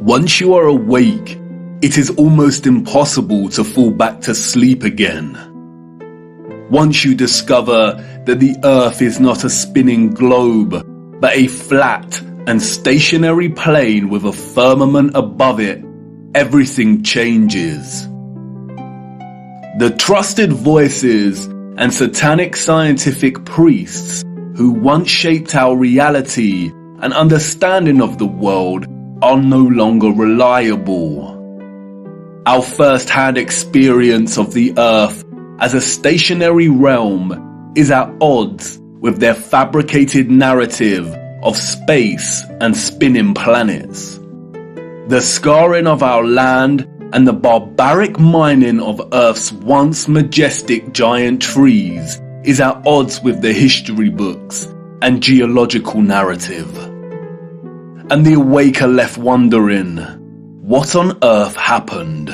Once you are awake, it is almost impossible to fall back to sleep again. Once you discover that the Earth is not a spinning globe, but a flat and stationary plane with a firmament above it, everything changes. The trusted voices and satanic scientific priests who once shaped our reality and understanding of the world are no longer reliable. Our first-hand experience of the Earth as a stationary realm is at odds with their fabricated narrative of space and spinning planets. The scarring of our land and the barbaric mining of Earth's once majestic giant trees is at odds with the history books and geological narrative. And the awake are left wondering, what on earth happened?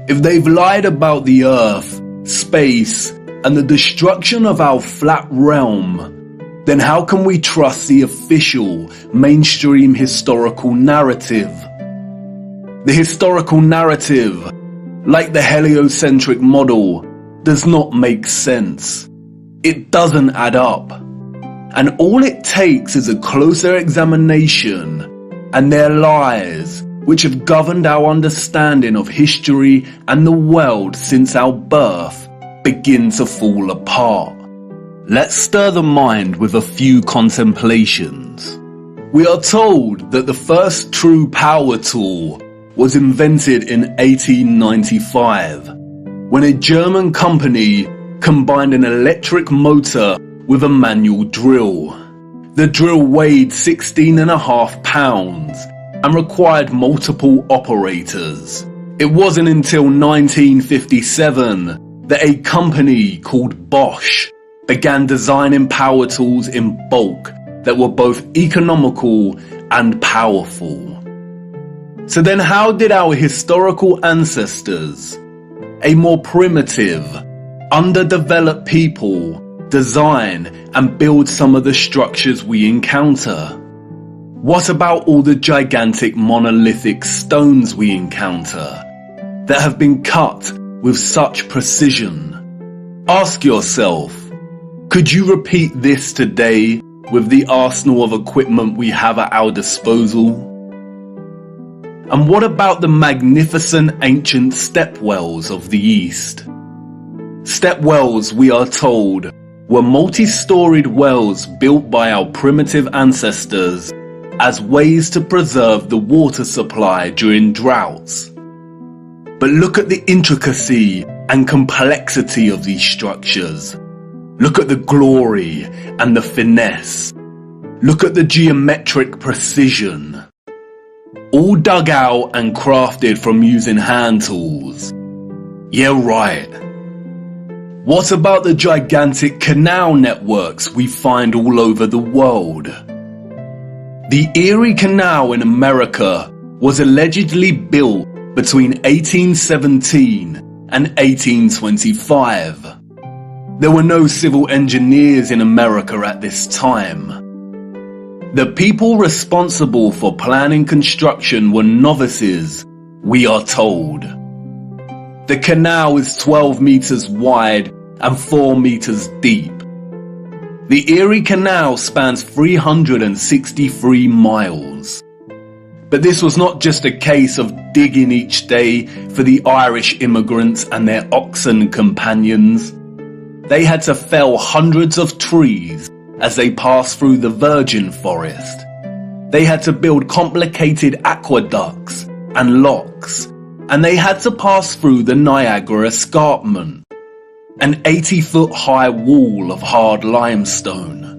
If they've lied about the Earth, space, and the destruction of our flat realm, then how can we trust the official, mainstream historical narrative? The historical narrative, like the heliocentric model, does not make sense. It doesn't add up. And all it takes is a closer examination, and their lies, which have governed our understanding of history and the world since our birth, begin to fall apart. Let's stir the mind with a few contemplations. We are told that the first true power tool was invented in 1895, when a German company combined an electric motor with a manual drill. The drill weighed 16.5 pounds and required multiple operators. It wasn't until 1957 that a company called Bosch began designing power tools in bulk that were both economical and powerful. So then how did our historical ancestors, a more primitive, underdeveloped people, design and build some of the structures we encounter? What about all the gigantic monolithic stones we encounter that have been cut with such precision? Ask yourself, could you repeat this today with the arsenal of equipment we have at our disposal? And what about the magnificent ancient stepwells of the East? Stepwells, we are told, were multi-storied wells built by our primitive ancestors as ways to preserve the water supply during droughts. But look at the intricacy and complexity of these structures. Look at the glory and the finesse. Look at the geometric precision. All dug out and crafted from using hand tools. Yeah, right. What about the gigantic canal networks we find all over the world? The Erie Canal in America was allegedly built between 1817 and 1825. There were no civil engineers in America at this time. The people responsible for planning construction were novices, we are told. The canal is 12 meters wide and 4 meters deep. The Erie Canal spans 363 miles. But this was not just a case of digging each day for the Irish immigrants and their oxen companions. They had to fell hundreds of trees as they passed through the virgin forest. They had to build complicated aqueducts and locks, and they had to pass through the Niagara Escarpment, an 80-foot high wall of hard limestone.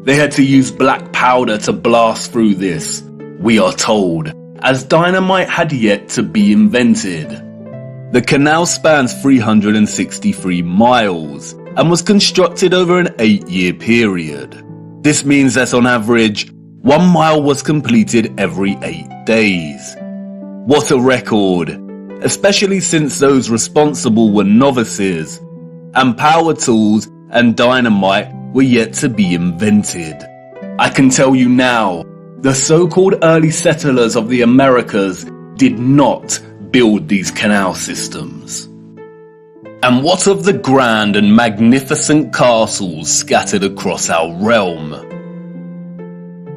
They had to use black powder to blast through this, we are told, as dynamite had yet to be invented. The canal spans 363 miles and was constructed over an 8-year period. This means that on average, 1 mile was completed every 8 days. What a record, especially since those responsible were novices, and power tools and dynamite were yet to be invented. I can tell you now The so-called early settlers of the Americas did not build these canal systems. And what of the grand and magnificent castles scattered across our realm?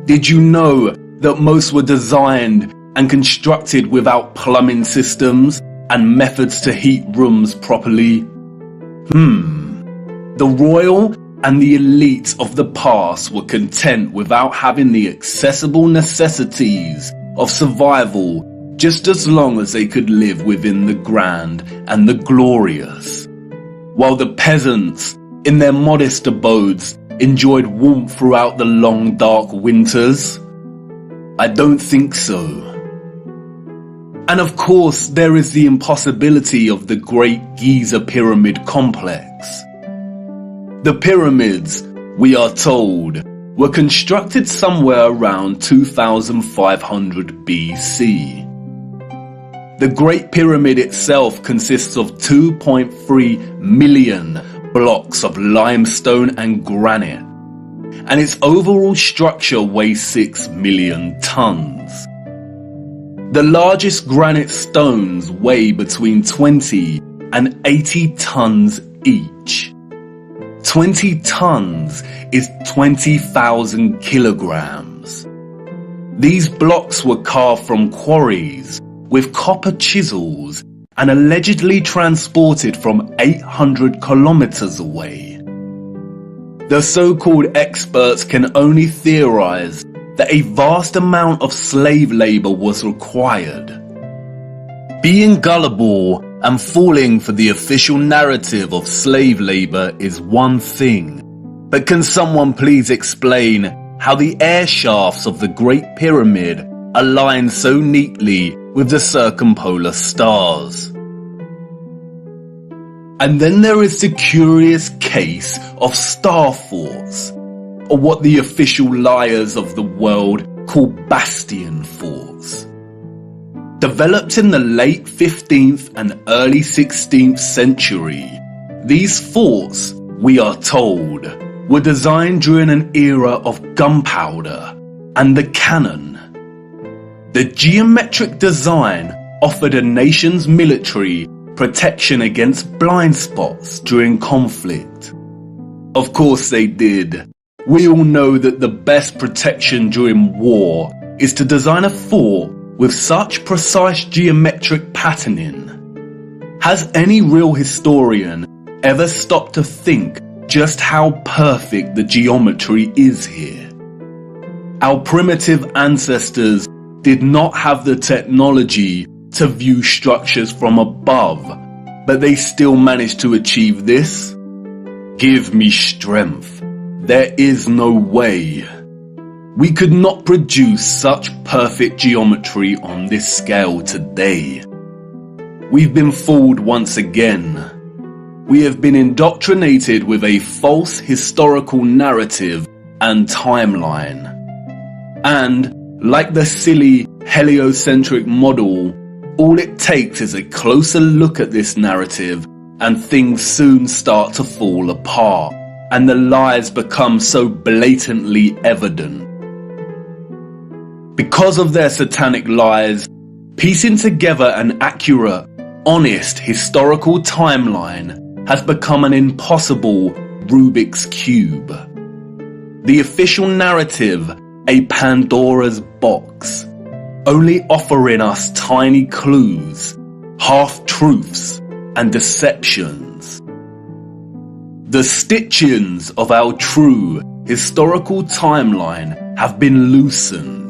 Did you know that most were designed and constructed without plumbing systems and methods to heat rooms properly? The royal and the elite of the past were content without having the accessible necessities of survival, just as long as they could live within the grand and the glorious, while the peasants, in their modest abodes, enjoyed warmth throughout the long dark winters? I don't think so. And of course, there is the impossibility of the Great Giza Pyramid Complex. The pyramids, we are told, were constructed somewhere around 2500 BC. The Great Pyramid itself consists of 2.3 million blocks of limestone and granite, and its overall structure weighs 6 million tons. The largest granite stones weigh between 20 and 80 tons each. 20 tons is 20,000 kilograms. These blocks were carved from quarries with copper chisels and allegedly transported from 800 kilometers away. The so-called experts can only theorize that a vast amount of slave labor was required. Being gullible and falling for the official narrative of slave labor is one thing, but can someone please explain how the air shafts of the Great Pyramid align so neatly with the circumpolar stars? And then there is the curious case of star forts, or what the official liars of the world call bastion forts. Developed in the late 15th and early 16th century, these forts, we are told, were designed during an era of gunpowder and the cannon. The geometric design offered a nation's military protection against blind spots during conflict. Of course they did. We all know that the best protection during war is to design a fort with such precise geometric patterning. Has any real historian ever stopped to think just how perfect the geometry is here? Our primitive ancestors did not have the technology to view structures from above, but they still managed to achieve this? Give me strength. There is no way. We could not produce such perfect geometry on this scale today. We've been fooled once again. We have been indoctrinated with a false historical narrative and timeline. And, like the silly heliocentric model, all it takes is a closer look at this narrative and things soon start to fall apart, and the lies become so blatantly evident. Because of their satanic lies, piecing together an accurate, honest historical timeline has become an impossible Rubik's Cube. The official narrative, a Pandora's box, only offering us tiny clues, half-truths, and deceptions. The stitchings of our true historical timeline have been loosened.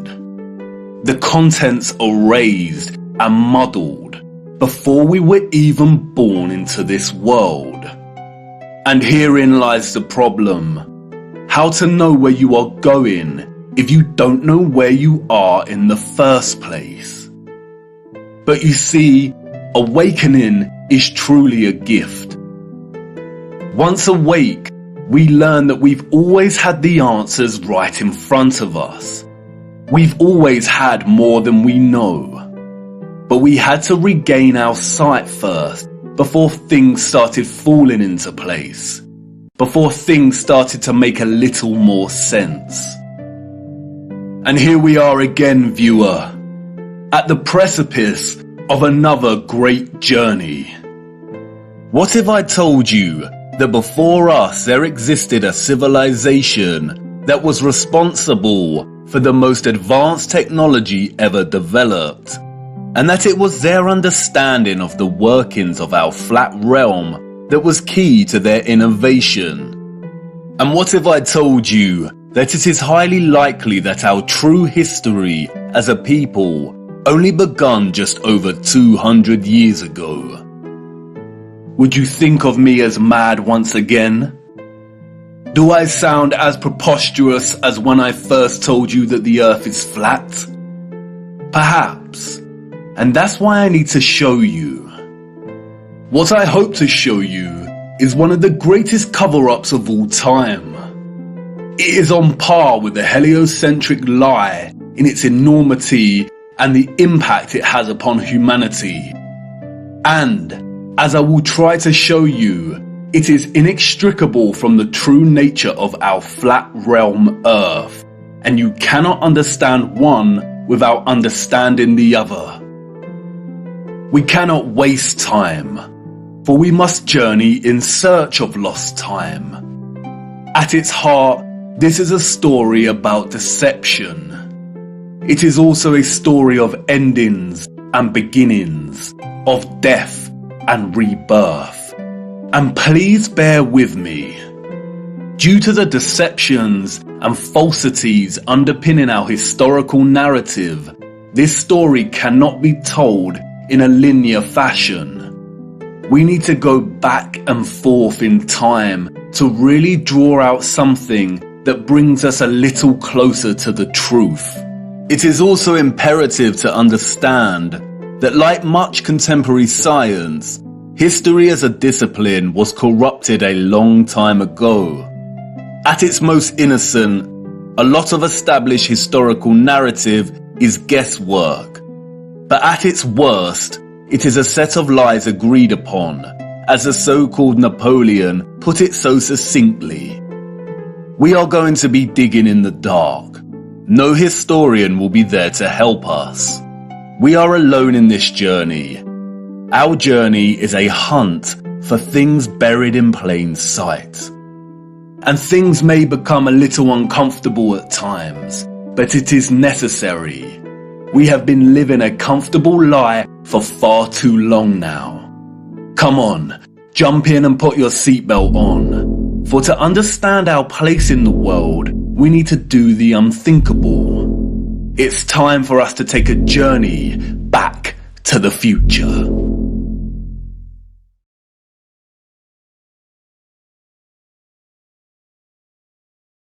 The contents erased and muddled before we were even born into this world. And herein lies the problem. How to know where you are going if you don't know where you are in the first place? But you see, awakening is truly a gift. Once awake, we learn that we've always had the answers right in front of us. We've always had more than we know. But we had to regain our sight first, before things started falling into place. Before things started to make a little more sense. And here we are again, viewer, at the precipice of another great journey. What if I told you that before us there existed a civilization that was responsible for the most advanced technology ever developed, and that it was their understanding of the workings of our flat realm that was key to their innovation? And what if I told you that it is highly likely that our true history as a people only begun just over 200 years ago? Would you think of me as mad once again? Do I sound as preposterous as when I first told you that the earth is flat? Perhaps. And that's why I need to show you. What I hope to show you is one of the greatest cover-ups of all time. It is on par with the heliocentric lie in its enormity and the impact it has upon humanity. And, as I will try to show you, it is inextricable from the true nature of our flat realm Earth, and you cannot understand one without understanding the other. We cannot waste time, for we must journey in search of lost time. At its heart, this is a story about deception. It is also a story of endings and beginnings, of death and rebirth. And please bear with me. Due to the deceptions and falsities underpinning our historical narrative, this story cannot be told in a linear fashion. We need to go back and forth in time to really draw out something that brings us a little closer to the truth. It is also imperative to understand that, like much contemporary science, history as a discipline was corrupted a long time ago. At its most innocent, a lot of established historical narrative is guesswork. But at its worst, it is a set of lies agreed upon, as the so-called Napoleon put it so succinctly. We are going to be digging in the dark. No historian will be there to help us. We are alone in this journey. Our journey is a hunt for things buried in plain sight. And things may become a little uncomfortable at times, but it is necessary. We have been living a comfortable lie for far too long now. Come on, jump in and put your seatbelt on. For to understand our place in the world, we need to do the unthinkable. It's time for us to take a journey back to the future.